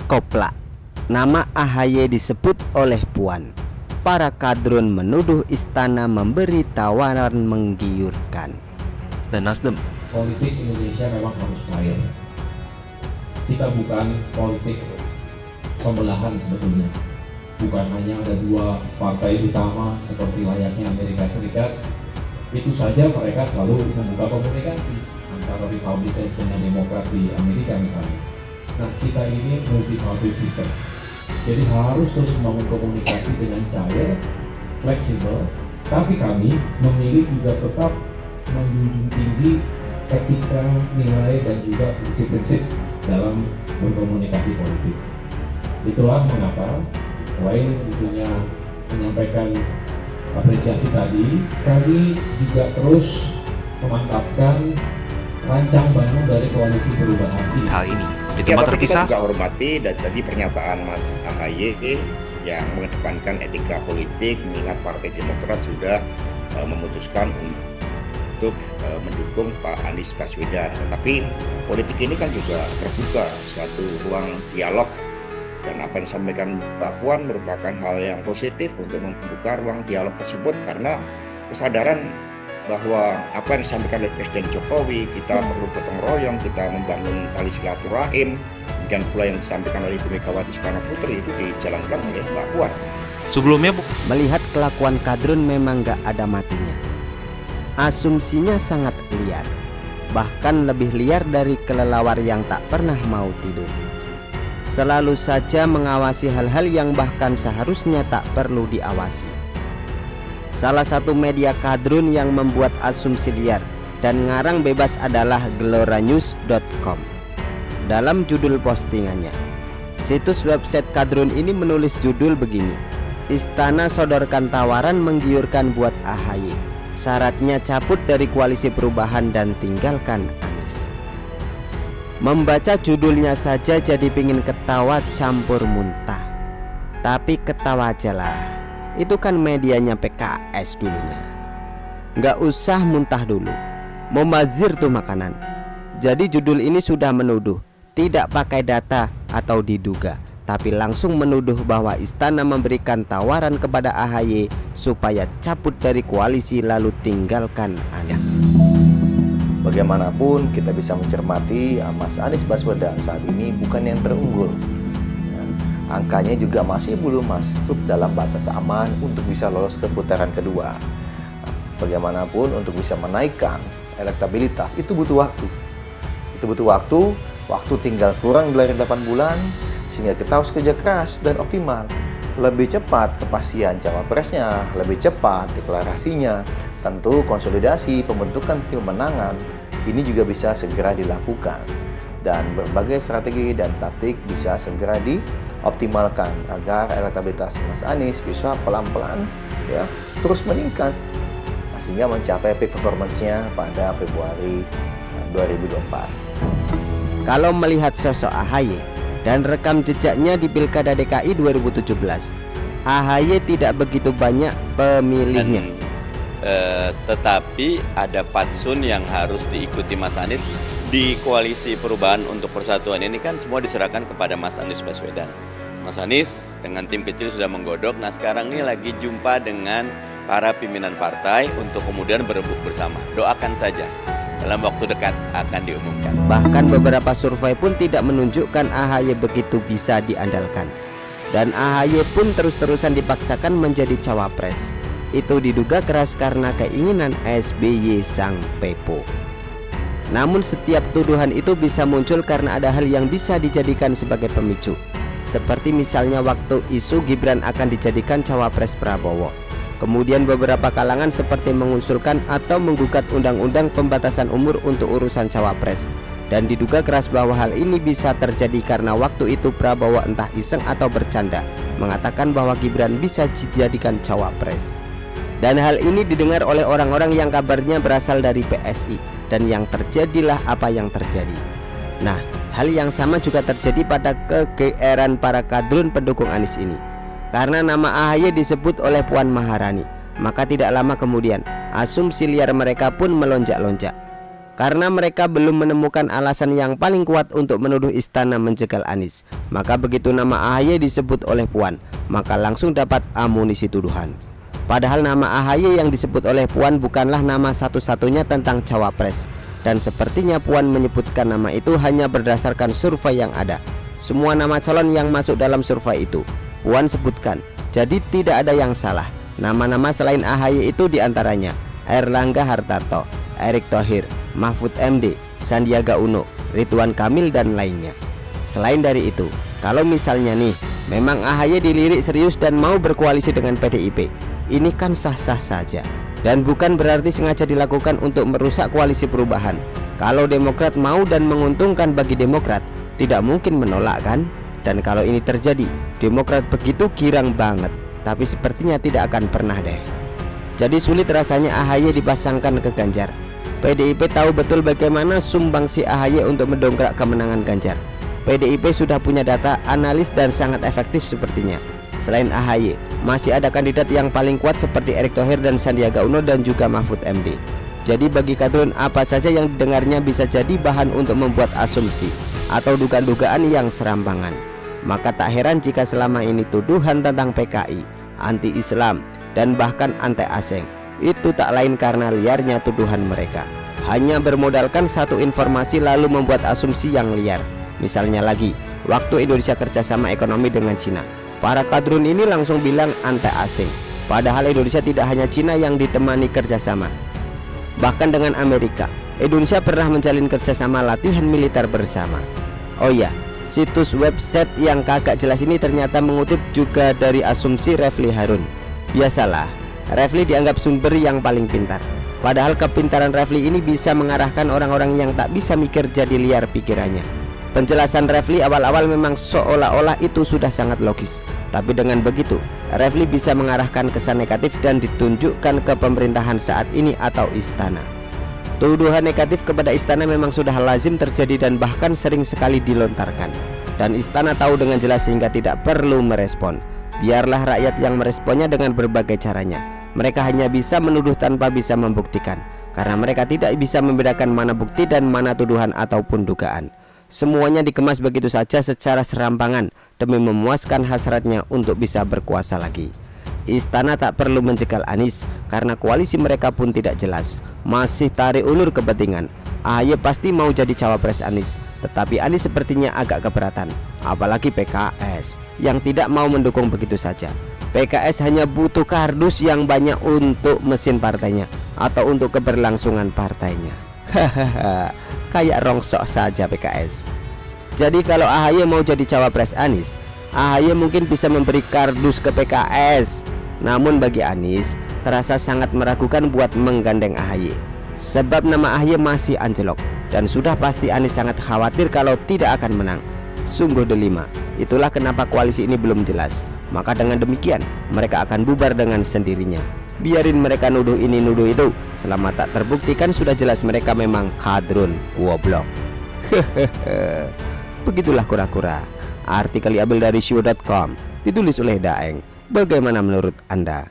Koplak, nama AHY disebut oleh Puan. Para kadrun menuduh istana memberi tawaran menggiurkan. Dan Nasdem, politik Indonesia memang harus cair. Kita bukan politik pembelahan sebetulnya. Bukan hanya ada dua partai utama seperti layaknya Amerika Serikat. Itu saja mereka selalu membuka komunikasi antara Republicans dengan Demokrat di Amerika misalnya. Nah, kita ini multi-party system. Jadi harus terus membangun komunikasi dengan cair, fleksibel, tapi kami memilih juga tetap menjunjung tinggi etika, nilai, dan juga prinsip-prinsip dalam berkomunikasi politik. Itulah mengapa selain tentunya menyampaikan apresiasi tadi, kami juga terus memantapkan rancang bangun dari koalisi perubahan ini. hal ini di Ya, tempat tapi terpisah. kita juga hormati dan tadi pernyataan Mas AHY yang mengedepankan etika politik, mengingat Partai Demokrat sudah memutuskan untuk mendukung Pak Anies Baswedan. Tetapi politik ini kan juga terbuka, suatu ruang dialog, dan apa yang disampaikan Mbak Puan merupakan hal yang positif untuk membuka ruang dialog tersebut, karena kesadaran bahwa apa yang disampaikan oleh Presiden Jokowi, kita perlu gotong royong, kita membangun tali silaturahim, dan pula yang disampaikan oleh Ibu Megawati Soekarno Putri itu dijalankan oleh Mbak Puan. Sebelumnya, Melihat kelakuan kadrun memang gak ada matinya. Asumsinya sangat liar, bahkan lebih liar dari kelelawar yang tak pernah mau tidur. Selalu saja mengawasi hal-hal yang bahkan seharusnya tak perlu diawasi. Salah satu media kadrun yang membuat asumsi liar dan ngarang bebas adalah gloranews.com. Dalam judul postingannya, situs website kadrun ini menulis judul begini: Istana sodorkan tawaran menggiurkan buat AHY. Syaratnya cabut dari koalisi perubahan dan tinggalkan Anies. Membaca judulnya saja jadi pingin ketawa campur muntah. Tapi ketawa aja lah, itu kan medianya PKS dulunya. Nggak usah muntah dulu, membazir tuh makanan. Jadi judul ini sudah menuduh, tidak pakai data atau diduga, tapi langsung menuduh bahwa istana memberikan tawaran kepada AHY supaya cabut dari koalisi lalu tinggalkan Anies. Bagaimanapun kita bisa mencermati Mas Anies Baswedan saat ini bukan yang terunggul. Angkanya juga masih belum masuk dalam batas aman untuk bisa lolos ke putaran kedua. Bagaimanapun untuk bisa menaikkan elektabilitas itu butuh waktu. Itu butuh waktu tinggal kurang dari 8 bulan, sehingga kita harus kerja keras dan optimal. Lebih cepat kepastian cawapresnya, lebih cepat deklarasinya. Tentu konsolidasi pembentukan tim pemenangan ini juga bisa segera dilakukan, dan berbagai strategi dan taktik bisa segera dioptimalkan agar elektabilitas Mas Anies bisa pelan-pelan ya terus meningkat sehingga mencapai peak performance-nya pada Februari 2024. Kalau melihat sosok AHY dan rekam jejaknya di Pilkada DKI 2017, AHY tidak begitu banyak pemilihnya. Tetapi ada fatsun yang harus diikuti Mas Anies. Di koalisi perubahan untuk persatuan ini kan semua diserahkan kepada Mas Anies Baswedan. Mas Anies dengan tim kecil sudah menggodok. Nah sekarang ini lagi jumpa dengan para pimpinan partai untuk kemudian berebut bersama. Doakan saja, dalam waktu dekat akan diumumkan. Bahkan beberapa survei pun tidak menunjukkan AHY begitu bisa diandalkan. Dan AHY pun terus-terusan dipaksakan menjadi cawapres. Itu diduga keras karena keinginan SBY sang pepo. Namun setiap tuduhan itu bisa muncul karena ada hal yang bisa dijadikan sebagai pemicu. Seperti misalnya waktu isu Gibran akan dijadikan cawapres Prabowo. Kemudian beberapa kalangan seperti mengusulkan atau menggugat undang-undang pembatasan umur untuk urusan cawapres. Dan diduga keras bahwa hal ini bisa terjadi karena waktu itu Prabowo entah iseng atau bercanda mengatakan bahwa Gibran bisa dijadikan cawapres. Dan hal ini didengar oleh orang-orang yang kabarnya berasal dari PSI, dan yang terjadilah apa yang terjadi. Nah, hal yang sama juga terjadi pada kegeeran para kadrun pendukung Anies ini. Karena nama AHY disebut oleh Puan Maharani, maka tidak lama kemudian asumsi liar mereka pun melonjak-lonjak. Karena mereka belum menemukan alasan yang paling kuat untuk menuduh istana menjegal Anies, maka begitu nama AHY disebut oleh Puan, maka langsung dapat amunisi tuduhan. Padahal nama AHY yang disebut oleh Puan bukanlah nama satu-satunya tentang cawapres. Dan sepertinya Puan menyebutkan nama itu hanya berdasarkan survei yang ada. Semua nama calon yang masuk dalam survei itu Puan sebutkan, jadi tidak ada yang salah. Nama-nama selain AHY itu diantaranya Erlangga Hartarto, Erick Thohir, Mahfud MD, Sandiaga Uno, Ridwan Kamil dan lainnya. Selain dari itu, kalau misalnya nih memang AHY dilirik serius dan mau berkoalisi dengan PDIP, ini kan sah-sah saja dan bukan berarti sengaja dilakukan untuk merusak koalisi perubahan. Kalau Demokrat mau dan menguntungkan bagi Demokrat, tidak mungkin menolak kan? Dan kalau ini terjadi, Demokrat begitu girang banget, tapi sepertinya tidak akan pernah deh. Jadi sulit rasanya AHY dipasangkan ke Ganjar. PDIP tahu betul bagaimana sumbangsi AHY untuk mendongkrak kemenangan Ganjar. PDIP sudah punya data, analis dan sangat efektif sepertinya. Selain AHY, masih ada kandidat yang paling kuat seperti Erick Thohir dan Sandiaga Uno dan juga Mahfud MD. Jadi bagi Kadrun, apa saja yang didengarnya bisa jadi bahan untuk membuat asumsi atau dugaan-dugaan yang serampangan. Maka tak heran jika selama ini tuduhan tentang PKI, anti-Islam, dan bahkan anti-asing itu tak lain karena liarnya tuduhan mereka. Hanya bermodalkan satu informasi lalu membuat asumsi yang liar. Misalnya lagi, waktu Indonesia kerjasama ekonomi dengan Cina, para kadrun ini langsung bilang anti-asing. Padahal Indonesia tidak hanya Cina yang ditemani kerjasama, bahkan dengan Amerika. Indonesia pernah menjalin kerjasama latihan militer bersama. Oh ya, situs website yang kagak jelas ini ternyata mengutip juga dari asumsi Refli Harun. Biasalah, Refli dianggap sumber yang paling pintar. Padahal kepintaran Refli ini bisa mengarahkan orang-orang yang tak bisa mikir jadi liar pikirannya. Penjelasan Refli awal-awal memang seolah-olah itu sudah sangat logis. Tapi dengan begitu, Refli bisa mengarahkan kesan negatif dan ditunjukkan ke pemerintahan saat ini atau istana. Tuduhan negatif kepada istana memang sudah lazim terjadi dan bahkan sering sekali dilontarkan. Dan istana tahu dengan jelas sehingga tidak perlu merespon. Biarlah rakyat yang meresponnya dengan berbagai caranya. Mereka hanya bisa menuduh tanpa bisa membuktikan, karena mereka tidak bisa membedakan mana bukti dan mana tuduhan ataupun dugaan. Semuanya dikemas begitu saja secara serampangan demi memuaskan hasratnya untuk bisa berkuasa lagi. Istana tak perlu menjegal Anies karena koalisi mereka pun tidak jelas, masih tarik ulur kepentingan. AHY pasti mau jadi cawapres Anies, tetapi Anies sepertinya agak keberatan, apalagi PKS yang tidak mau mendukung begitu saja. PKS hanya butuh kardus yang banyak untuk mesin partainya atau untuk keberlangsungan partainya. Hahaha, kayak rongsok saja PKS. Jadi kalau AHY mau jadi cawapres Anies, AHY mungkin bisa memberi kardus ke PKS. Namun bagi Anies terasa sangat meragukan buat menggandeng AHY, sebab nama AHY masih anjlok dan sudah pasti Anies sangat khawatir kalau tidak akan menang. Sungguh delima. Itulah kenapa koalisi ini belum jelas. Maka dengan demikian mereka akan bubar dengan sendirinya. Biarin mereka nuduh ini nuduh itu, selama tak terbuktikan sudah jelas mereka memang kadrun goblok. Begitulah kura-kura. Artikel diambil dari show.com, ditulis oleh Daeng. Bagaimana menurut Anda?